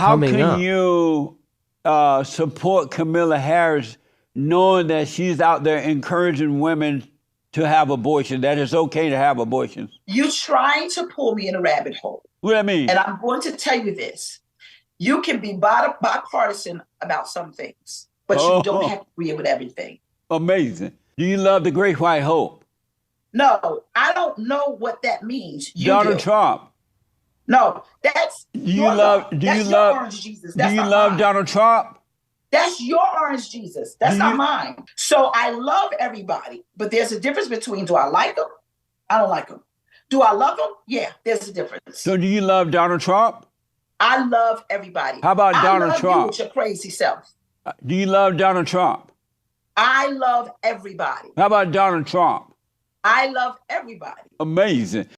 How coming can up. you support Kamala Harris knowing that she's out there encouraging women to have abortion, that it's okay to have abortions? You trying to pull me in a rabbit hole. What do I mean? And I'm going to tell you this. You can be bipartisan about some things, but you don't have to agree with everything. Amazing. Do you love the Great White Hope? No, I don't know what that means. You Donald do. Trump. No, that's your orange Jesus. That's not mine. Donald Trump? That's your orange Jesus. That's not mine. So I love everybody, but there's a difference between do I like them? I don't like them. Do I love them? Yeah, there's a difference. So do you love Donald Trump? I love everybody. How about Donald Trump? You with your crazy self. Do you love Donald Trump? I love everybody. How about Donald Trump? I love everybody. Amazing.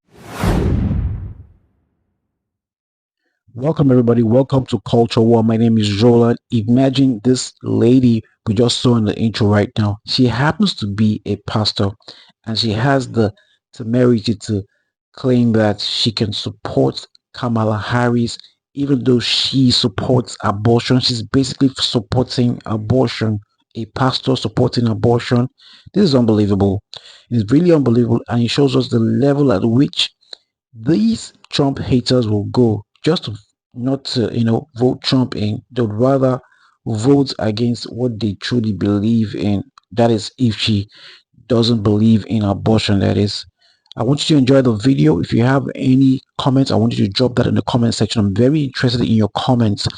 Welcome, everybody. Welcome to Culture War. My name is Roland. Imagine this lady we just saw in the intro right now. She happens to be a pastor, and she has the temerity to claim that she can support Kamala Harris, even though she supports abortion. She's basically supporting abortion. A pastor supporting abortion. This is unbelievable. It's really unbelievable, and it shows us the level at which these Trump haters will go just to not to vote Trump in. They'd rather vote against what they truly believe in. That is, if she doesn't believe in abortion, that is. I want you to enjoy the video. If you have any comments, I want you to drop that in the comment section. I'm very interested in your comments.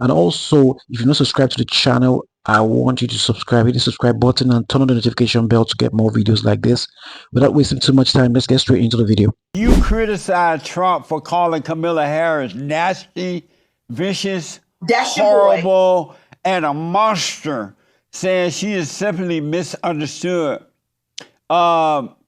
And also, if you're not subscribed to the channel, I want you to subscribe. Hit the subscribe button and turn on the notification bell to get more videos like this. Without wasting too much time, let's get straight into the video. You criticize Trump for calling Kamala Harris nasty, vicious, horrible, and a monster, saying she is simply misunderstood. Trump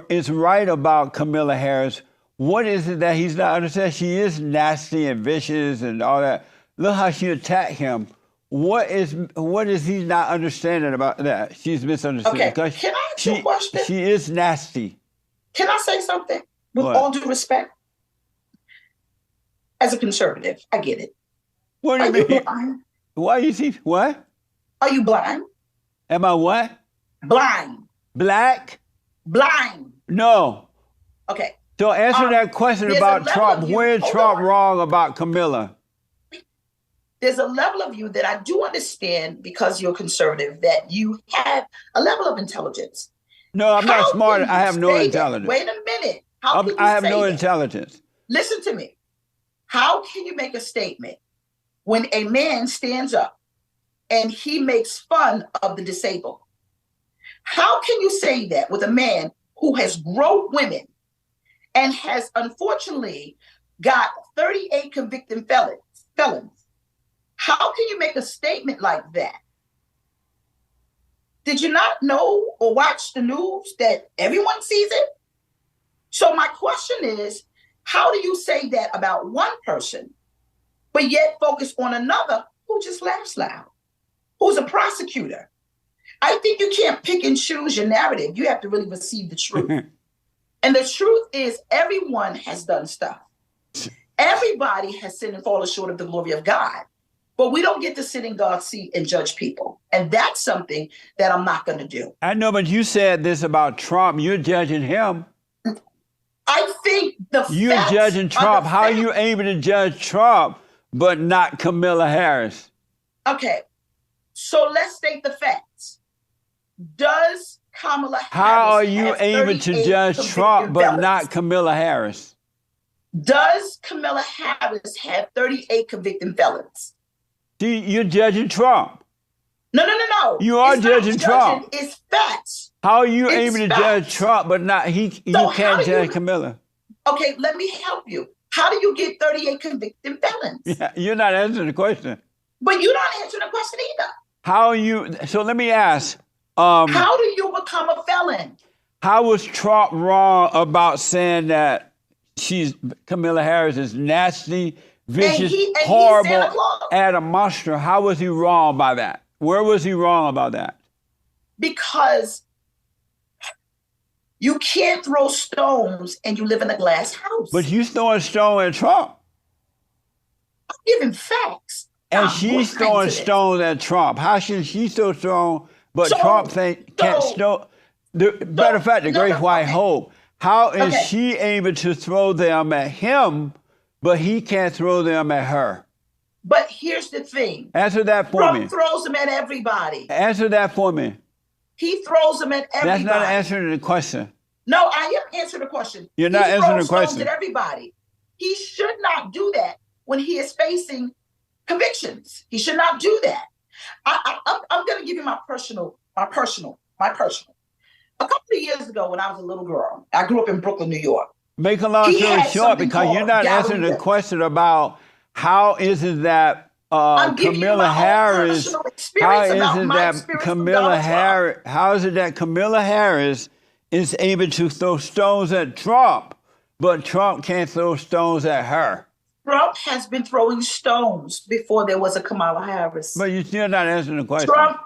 is right about Kamala Harris. What is it that he's not understanding? She is nasty and vicious and all that. Look how she attacked him. What is he not understanding about that? She's misunderstood. Okay, can I ask you a question? She is nasty. Can I say something? With all due respect, as a conservative, I get it. What do you mean? You blind? Why you see what? Are you blind? Am I what? Blind. Black? Blind. No. Okay. So answer that question about Trump. Where is Trump wrong about Kamala? There's a level of you that I do understand because you're conservative, that you have a level of intelligence. No, I'm not smart. I have no intelligence. Wait a minute. I have no intelligence. Listen to me. How can you make a statement when a man stands up and he makes fun of the disabled? How can you say that with a man who has groped women and has unfortunately got 38 convicted felons? How can you make a statement like that? Did you not know or watch the news that everyone sees it? So my question is, how do you say that about one person, but yet focus on another who just laughs loud, who's a prosecutor? I think you can't pick and choose your narrative. You have to really receive the truth. And the truth is everyone has done stuff. Everybody has sinned and fallen short of the glory of God. But we don't get to sit in God's seat and judge people. And that's something that I'm not going to do. I know, but you said this about Trump. You're judging him. I think you're judging Trump. How are you able to judge Trump but not Kamala Harris? Okay, so let's state the facts. Does Kamala Harris How are you able to judge Trump but not Kamala Harris? Does Kamala Harris have 38 convicted felons? You're judging Trump. No. You are judging Trump. It's facts. How are you able to judge Trump but not you can't judge Kamala? Okay, let me help you. How do you get 38 convicted felons? Yeah, you're not answering the question. But you're not answering the question either. So let me ask. How do you become a felon? How was Trump wrong about saying that Kamala Harris is nasty, vicious, horrible, and a monster? How was he wrong by that? Where was he wrong about that? Because you can't throw stones and you live in a glass house. But you throwing a stone at Trump. I'm giving facts. And I'm she's listening throwing to this. stones at Trump. How should she throw stones, but So- Trump can't stone? Matter of fact, the Great White Hope. How is Okay. she able to throw them at him, but he can't throw them at her? But here's the thing. Answer that for Trump me. throws them at everybody. Answer that for me. He throws them at everybody. That's not answering the question. No, I am answering the question. You're not He answering throws the question. stones at everybody. He should not do that when he is facing convictions. He should not do that. I'm going to give you my personal. A couple of years ago, when I was a little girl, I grew up in Brooklyn, New York. Make a long He story had short, something because you're called not answering the Galleria. question about how is it that I'm giving you Kamala my own Harris, personal how experience is about it my that experience with Kamala Donald Trump. Harris, how is it that Kamala Harris is able to throw stones at Trump, but Trump can't throw stones at her? Trump has been throwing stones before there was a Kamala Harris. But you're still not answering the question. Trump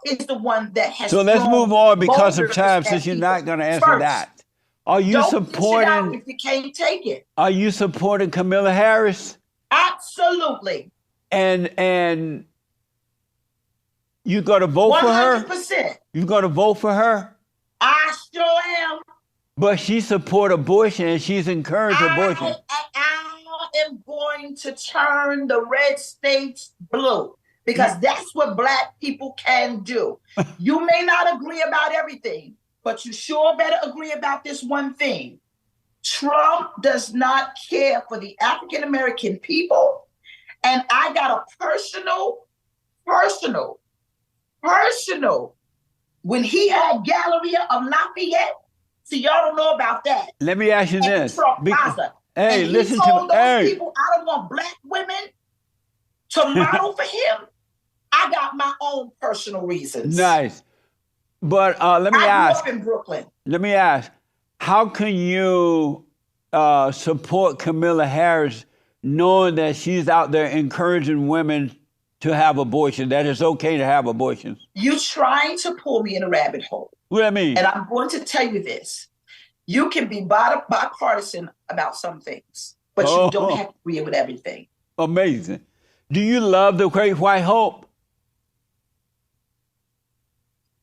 is the one that has. So let's thrown move on because of boulders time, at since you're people. not going to answer First, that. Are you don't dish it out supporting? if you can't take it. Are you supporting Kamala Harris? Absolutely. And you got to vote for her? 100%. You got to vote for her? I sure am. But she support abortion and she's encouraged abortion. I am going to turn the red states blue because that's what Black people can do. You may not agree about everything, but you sure better agree about this one thing. Trump does not care for the African American people. And I got a personal, when he had Galleria of Lafayette. See, y'all don't know about that. Let me ask you this. Hey, and listen he told to me. those people, I don't want Black women to model for him. I got my own personal reasons. Nice. But let me I ask. grew up in Brooklyn. Let me ask. How can you support Kamala Harris knowing that she's out there encouraging women to have abortion, that it's okay to have abortions? You trying to pull me in a rabbit hole. What do I mean? And I'm going to tell you this. You can be bipartisan about some things, but you don't have to agree with everything. Amazing. Do you love the Great White Hope?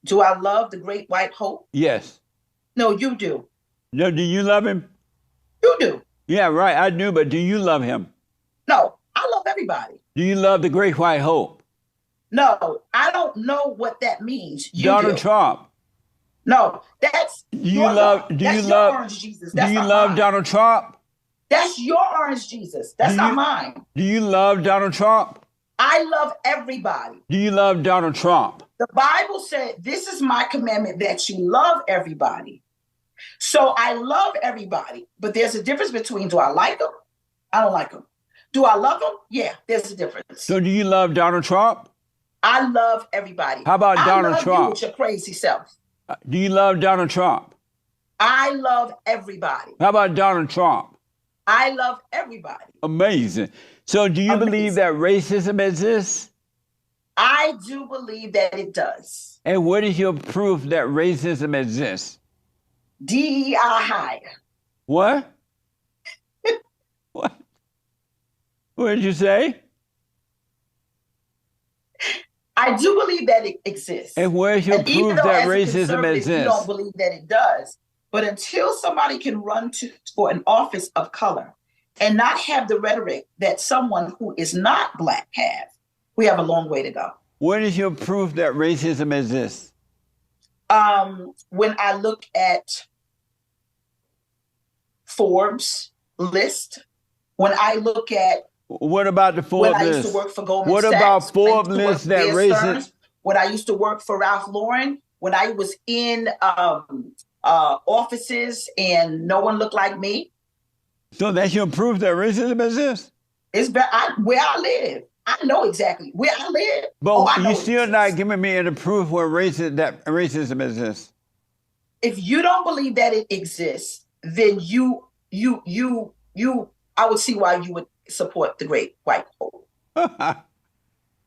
Do I love the Great White Hope? Yes. No, you do. No, do you love him? You do. Yeah, right. I do, but do you love him? No, I love everybody. Do you love the Great White Hope? No, I don't know what that means. You Donald do. Trump. No, that's Do you love Orange Jesus. That's do you not love mine. Donald Trump? That's your Orange Jesus. That's not mine. Do you love Donald Trump? I love everybody. Do you love Donald Trump? The Bible said, this is my commandment, that you love everybody. So I love everybody, but there's a difference between, do I like them? I don't like them. Do I love them? Yeah, there's a difference. So do you love Donald Trump? I love everybody. How about Donald love Trump? You with your crazy self. Do you love Donald Trump? I love everybody. How about Donald Trump? I love everybody. Amazing. So do you believe that racism exists? I do believe that it does. And what is your proof that racism exists? DEI higher. What? What? What did you say? I do believe that it exists. And where's your proof that racism exists? You don't believe that it does. But until somebody can run for an office of color and not have the rhetoric that someone who is not Black have, we have a long way to go. What is your proof that racism exists? When I look at Forbes list, when I look at what about the Forbes list? When I used to work for Goldman What Sachs, about Forbes list that racist? When I used to work for Ralph Lauren, when I was in offices and no one looked like me. So that's your proof that racism exists? It's where I live. I know exactly where I live. But you're still not giving me any proof where racism exists. If you don't believe that it exists, then I would see why you would support the Great White Hope.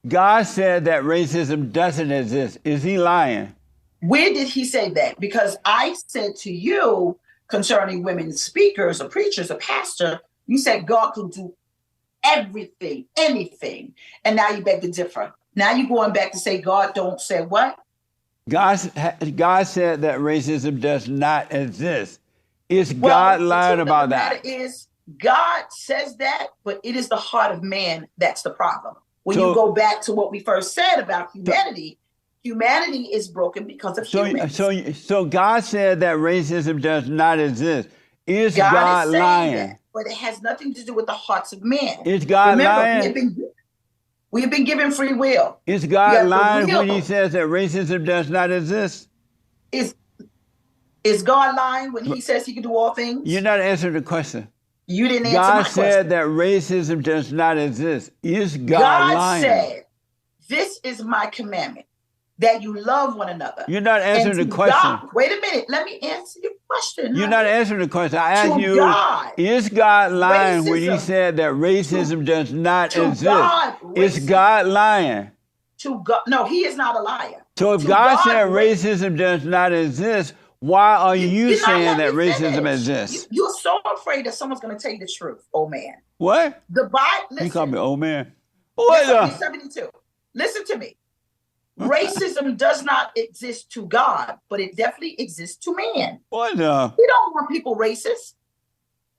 God said that racism doesn't exist. Is he lying? Where did he say that? Because I said to you concerning women speakers or preachers or pastor, you said God can do everything, anything. And now you beg to differ. Now you're going back to say God don't say what? God said that racism does not exist. Is God lying about that? The matter is, God says that, but it is the heart of man that's the problem. When you go back to what we first said about humanity, humanity is broken because of humans. So God said that racism does not exist. Is God lying? That, but it has nothing to do with the hearts of men. Is God lying? We have been given free will. Is God lying when he says that racism does not exist? Is God lying when he says he can do all things? You're not answering the question. You didn't answer my question. God said that racism does not exist. Is God lying? God said, this is my commandment, that you love one another. You're not answering the question. Wait a minute. Let me answer your question. You're not answering the question. I asked you, is God lying when he said that racism does not exist? Is God lying? To God, no, he is not a liar. So if God said racism does not exist, why are you saying that racism exists? You're so afraid that someone's going to tell you the truth, old man. What? The Bible. Listen, you call me old man. What? 72. Listen to me. Racism does not exist to God, but it definitely exists to man. What? We don't want people racist.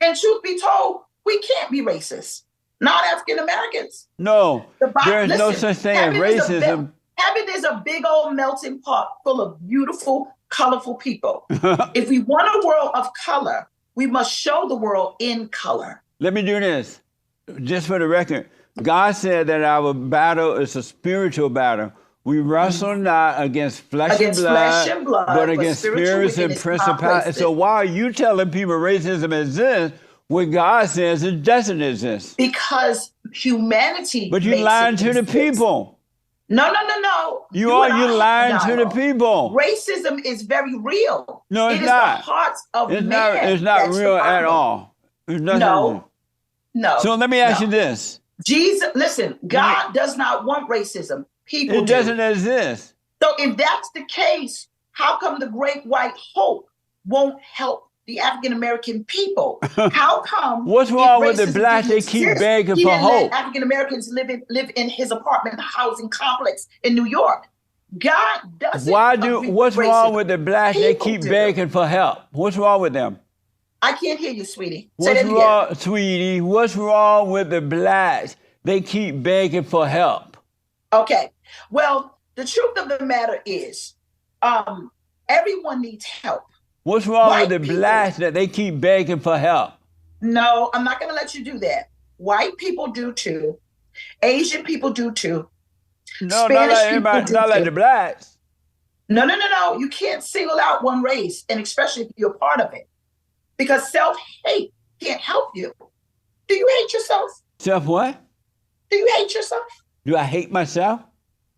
And truth be told, we can't be racist. Not African Americans. No, there is no such thing as racism. Heaven is a big old melting pot full of beautiful, colorful people. If we want a world of color, we must show the world in color. Let me do this, just for the record. God said that our battle is a spiritual battle. We wrestle not against flesh and blood, but against spirits and principalities. So why are you telling people racism exists when God says it doesn't exist? Because humanity. But you lying to the people. No. You lying to the people. Racism is very real. No, it's not. It is the hearts of man. It's not real at all. No. So let me ask you this. Jesus, listen, God does not want racism. People It doesn't exist. So if that's the case, how come the great white hope won't help the African-American people? How come? What's wrong with the blacks? They keep begging for hope. African-Americans live in his apartment housing complex in New York. God doesn't. What's wrong with the blacks? They keep begging for help. What's wrong with them? I can't hear you, sweetie. What's wrong, sweetie? What's wrong with the blacks? They keep begging for help. Okay. Well, the truth of the matter is, everyone needs help. What's wrong with the blacks that they keep begging for help? No, I'm not going to let you do that. White people do too. Asian people do too. No, not like everybody, not like the blacks. No. You can't single out one race, and especially if you're part of it. Because self-hate can't help you. Do you hate yourself? Self what? Do you hate yourself? Do I hate myself?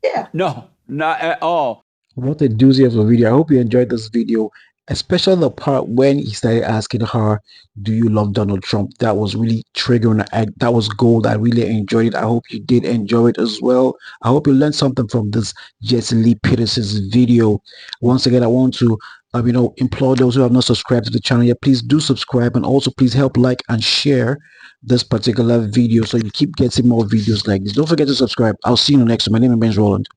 Yeah. No, not at all. What a doozy of a video. I hope you enjoyed this video, especially the part when he started asking her, do you love Donald Trump? That was really triggering. That was gold. I really enjoyed it. I hope you did enjoy it as well. I hope you learned something from this Jesse Lee Peterson's video. Once again, I want to implore those who have not subscribed to the channel yet, please do subscribe, and also please help like and share this particular video so you keep getting more videos like this. Don't forget to subscribe. I'll see you in the next one. My name is Roland.